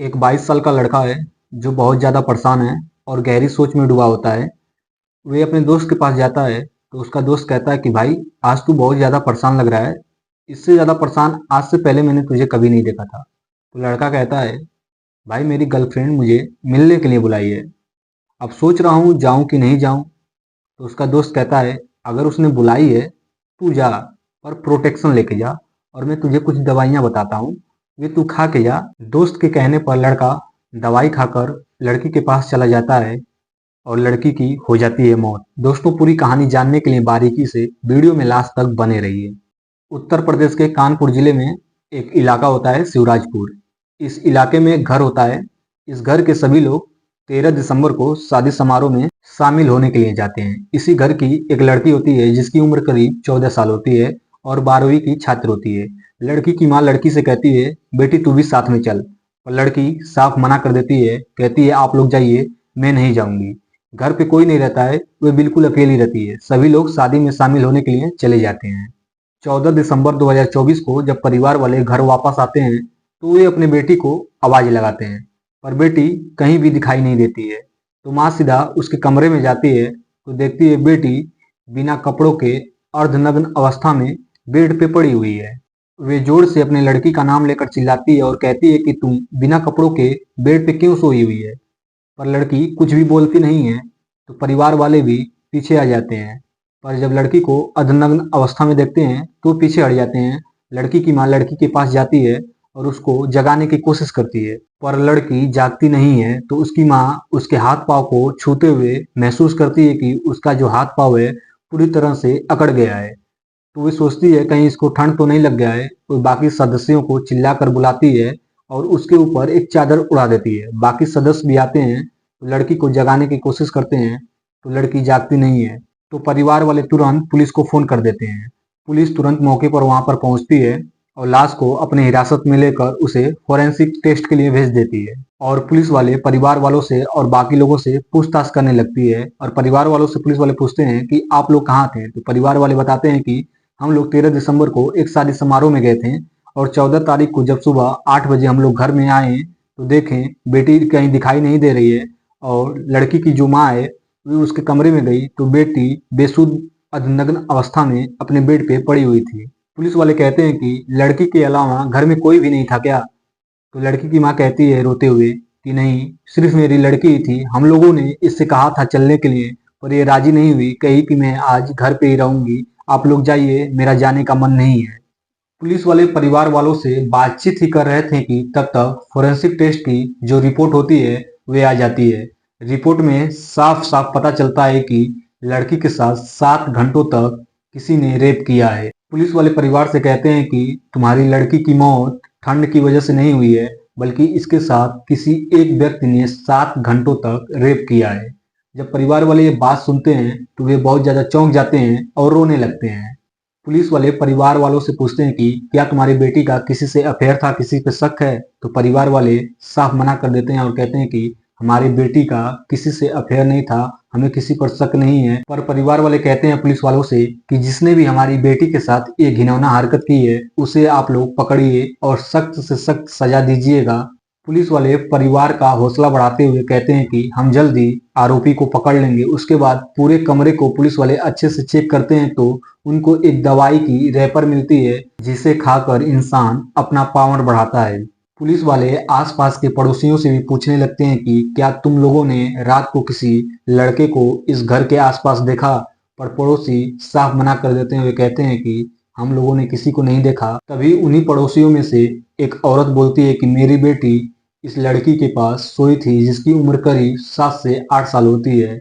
एक 22 साल का लड़का है जो बहुत ज़्यादा परेशान है और गहरी सोच में डूबा होता है। वे अपने दोस्त के पास जाता है तो उसका दोस्त कहता है कि भाई आज तू बहुत ज़्यादा परेशान लग रहा है। इससे ज़्यादा परेशान आज से पहले मैंने तुझे कभी नहीं देखा था। तो लड़का कहता है भाई मेरी गर्लफ्रेंड मुझे मिलने के लिए बुलाई है। अब सोच रहा हूँ जाऊँ कि नहीं जाऊँ। तो उसका दोस्त कहता है अगर उसने बुलाई है तू जा, पर प्रोटेक्शन लेके जा और मैं तुझे कुछ दवाइयाँ बताता हूँ, वे तू खा के जा। दोस्त के कहने पर लड़का दवाई खाकर लड़की के पास चला जाता है और लड़की की हो जाती है मौत। दोस्तों पूरी कहानी जानने के लिए बारीकी से वीडियो में लास्ट तक बने रहिए। उत्तर प्रदेश के कानपुर जिले में एक इलाका होता है शिवराजपुर। इस इलाके में एक घर होता है। इस घर के सभी लोग 13 दिसंबर को शादी समारोह में शामिल होने के लिए जाते हैं। इसी घर की एक लड़की होती है जिसकी उम्र करीब 14 साल होती है और 12वीं की छात्र होती है। लड़की की माँ लड़की से कहती है बेटी तू भी साथ में चल, पर लड़की साफ मना कर देती है, कहती है आप लोग जाइए, मैं नहीं जाऊंगी। घर पे कोई नहीं रहता है, वे बिल्कुल अकेली रहती है। सभी लोग शादी में शामिल होने के लिए चले जाते हैं। 14 दिसंबर 2024 को जब परिवार वाले घर वापस आते हैं तो वे अपने बेटी को आवाज लगाते हैं, पर बेटी कहीं भी दिखाई नहीं देती है। तो माँ सीधा उसके कमरे में जाती है तो देखती है बेटी बिना कपड़ों के अर्धनग्न अवस्था में बेड पे पड़ी हुई है। वे जोर से अपने लड़की का नाम लेकर चिल्लाती है और कहती है कि तुम बिना कपड़ों के बेड पे क्यों सोई हुई है। पर लड़की कुछ भी बोलती नहीं है। तो परिवार वाले भी पीछे आ जाते हैं, पर जब लड़की को अर्धनग्न अवस्था में देखते हैं तो पीछे हट जाते हैं। लड़की की माँ लड़की के पास जाती है और उसको जगाने की कोशिश करती है, पर लड़की जागती नहीं है। तो उसकी माँ उसके हाथ पाँव को छूते हुए महसूस करती है कि उसका जो हाथ पाँव है पूरी तरह से अकड़ गया है। तो वे सोचती है कहीं इसको ठंड तो नहीं लग गया है। तो बाकी सदस्यों को चिल्लाकर बुलाती है और उसके ऊपर एक चादर उड़ा देती है। बाकी सदस्य भी आते हैं तो लड़की को जगाने की कोशिश करते हैं, तो लड़की जागती नहीं है। तो परिवार वाले तुरंत पुलिस को फोन कर देते हैं। पुलिस तुरंत मौके पर वहां पर पहुंचती है और लाश को अपने हिरासत में लेकर उसे फोरेंसिक टेस्ट के लिए भेज देती है। और पुलिस वाले परिवार वालों से और बाकी लोगों से पूछताछ करने लगती है। और परिवार वालों से पुलिस वाले पूछते हैं कि आप लोग कहाँ थे। तो परिवार वाले बताते हैं कि हम लोग 13 दिसंबर को एक शादी समारोह में गए थे और 14 तारीख को जब सुबह 8 बजे हम लोग घर में आए तो देखें बेटी कहीं दिखाई नहीं दे रही है। और लड़की की जो माँ है वो उसके कमरे में गई तो बेटी बेसुध अर्धनग्न अवस्था में अपने बेड पे पड़ी हुई थी। पुलिस वाले कहते हैं कि लड़की के अलावा घर में कोई भी नहीं था क्या। तो लड़की की माँ कहती है रोते हुए कि नहीं, सिर्फ मेरी लड़की ही थी। हम लोगों ने इससे कहा था चलने के लिए, पर ये राजी नहीं हुई, कही कि मैं आज घर पे ही रहूंगी, आप लोग जाइए, मेरा जाने का मन नहीं है। पुलिस वाले परिवार वालों से बातचीत ही कर रहे थे कि तब तक फोरेंसिक टेस्ट की जो रिपोर्ट होती है वे आ जाती है। रिपोर्ट में साफ साफ पता चलता है कि लड़की के साथ 7 घंटों तक किसी ने रेप किया है। पुलिस वाले परिवार से कहते हैं कि तुम्हारी लड़की की मौत ठंड की वजह से नहीं हुई है, बल्कि इसके साथ किसी एक व्यक्ति ने 7 घंटों तक रेप किया है। जब परिवार वाले ये बात सुनते हैं तो वे बहुत ज्यादा चौंक जाते हैं और रोने लगते हैं। पुलिस वाले परिवार वालों से पूछते हैं कि क्या तुम्हारी बेटी का किसी से अफेयर था, किसी पे शक है। तो परिवार वाले साफ मना कर देते हैं और कहते हैं कि हमारी बेटी का किसी से अफेयर नहीं था, हमें किसी पर शक नहीं है। पर परिवार वाले कहते हैं पुलिस वालों से कि जिसने भी हमारी बेटी के साथ ये घिनौना हरकत की है उसे आप लोग पकड़िए और सख्त से सख्त सजा दीजिएगा। पुलिस वाले परिवार का हौसला बढ़ाते हुए कहते हैं कि हम जल्द ही आरोपी को पकड़ लेंगे। उसके बाद पूरे कमरे को पुलिस वाले अच्छे से चेक करते हैं तो उनको एक दवाई की रैपर मिलती है जिसे खाकर इंसान अपना पावर बढ़ाता है। पुलिस वाले आसपास के पड़ोसियों से भी पूछने लगते हैं कि क्या तुम लोगों ने रात को किसी लड़के को इस घर के आसपास देखा। पर पड़ोसी साफ मना कर देते हैं। वे कहते हैं कि हम लोगों ने किसी को नहीं देखा। तभी उन्हीं पड़ोसियों में से एक औरत बोलती है कि मेरी बेटी इस लड़की के पास सोई थी जिसकी उम्र करीब 7 से 8 साल होती है।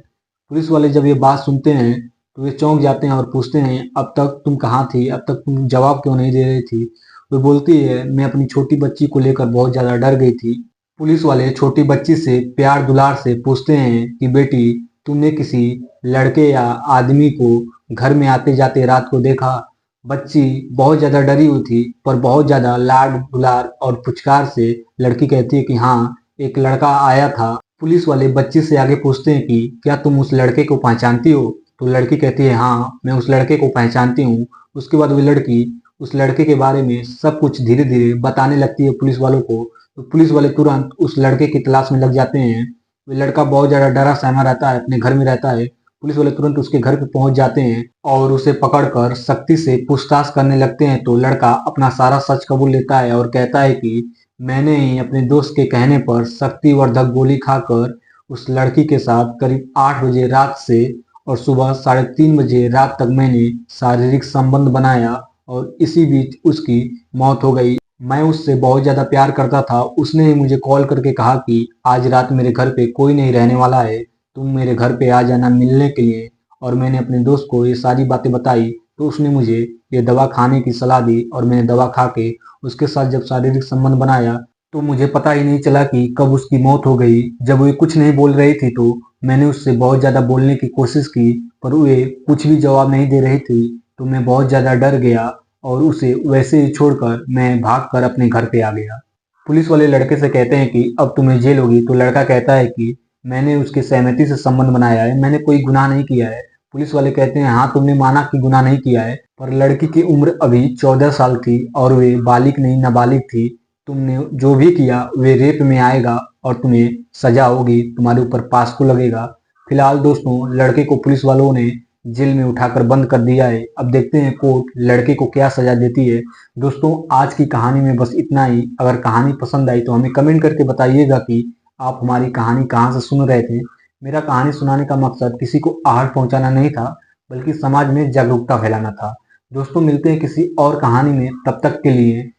पुलिस वाले जब ये बात सुनते हैं तो वे चौंक जाते हैं और पूछते हैं अब तक तुम कहाँ थी, अब तक तुम जवाब क्यों नहीं दे रही थी। वो बोलती है मैं अपनी छोटी बच्ची को लेकर बहुत ज्यादा डर गई थी। पुलिस वाले छोटी बच्ची से प्यार दुलार से पूछते हैं कि बेटी तुमने किसी लड़के या आदमी को घर में आते जाते रात को देखा। बच्ची बहुत ज्यादा डरी हुई थी, पर बहुत ज्यादा लाड दुलार और पुचकार से लड़की कहती है कि हाँ, एक लड़का आया था। पुलिस वाले बच्ची से आगे पूछते हैं कि क्या तुम उस लड़के को पहचानती हो। तो लड़की कहती है हाँ, मैं उस लड़के को पहचानती हूँ। उसके बाद वो लड़की उस लड़के के बारे में सब कुछ धीरे धीरे बताने लगती है पुलिस वालों को। तो पुलिस वाले तुरंत उस लड़के की तलाश में लग जाते हैं। वो लड़का बहुत ज्यादा डरा सहमा रहता है, अपने घर में रहता है। पुलिस वाले तुरंत उसके घर पे पहुंच जाते हैं और उसे पकड़कर सख्ती से पूछताछ करने लगते हैं। तो लड़का अपना सारा सच कबूल लेता है और कहता है कि मैंने ही अपने दोस्त के कहने पर शक्तिवर्धक गोली खाकर उस लड़की के साथ करीब 8 बजे रात से और सुबह 3:30 बजे रात तक मैंने शारीरिक संबंध बनाया और इसी बीच उसकी मौत हो गई। मैं उससे बहुत ज्यादा प्यार करता था। उसने ही मुझे कॉल करके कहा कि आज रात मेरे घर पे कोई नहीं रहने वाला है, तुम मेरे घर पे आ जाना मिलने के लिए। और मैंने अपने दोस्त को ये सारी बातें बताई तो उसने मुझे ये दवा खाने की सलाह दी और मैंने दवा खा के उसके साथ जब शारीरिक संबंध बनाया तो मुझे पता ही नहीं चला कि कब उसकी मौत हो गई। जब वे कुछ नहीं बोल रही थी तो मैंने उससे बहुत ज्यादा बोलने की कोशिश की, पर वे कुछ भी जवाब नहीं दे रही थी। तो मैं बहुत ज्यादा डर गया और उसे वैसे ही छोड़कर मैं भागकर अपने घर पे आ गया। पुलिस वाले लड़के से कहते हैं कि अब तुम्हें जेल होगी। तो लड़का कहता है कि मैंने उसकी सहमति से संबंध बनाया है, मैंने कोई गुनाह नहीं किया है। पुलिस वाले कहते हैं हाँ, तुमने माना कि गुनाह नहीं किया है, पर लड़की की उम्र अभी 14 साल थी और वे बालिग नहीं नाबालिग थी। तुमने जो भी किया वे रेप में आएगा और तुम्हें सजा होगी, तुम्हारे ऊपर पास्को लगेगा। फिलहाल दोस्तों, लड़के को पुलिस वालों ने जेल में उठाकर बंद कर दिया है। अब देखते हैं कोर्ट लड़के को क्या सजा देती है। दोस्तों, आज की कहानी में बस इतना ही। अगर कहानी पसंद आई तो हमें कमेंट करके बताइएगा कि आप हमारी कहानी कहाँ से सुन रहे थे। मेरा कहानी सुनाने का मकसद किसी को आहट पहुंचाना नहीं था, बल्कि समाज में जागरूकता फैलाना था। दोस्तों, मिलते हैं किसी और कहानी में, तब तक के लिए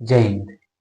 जय हिंद।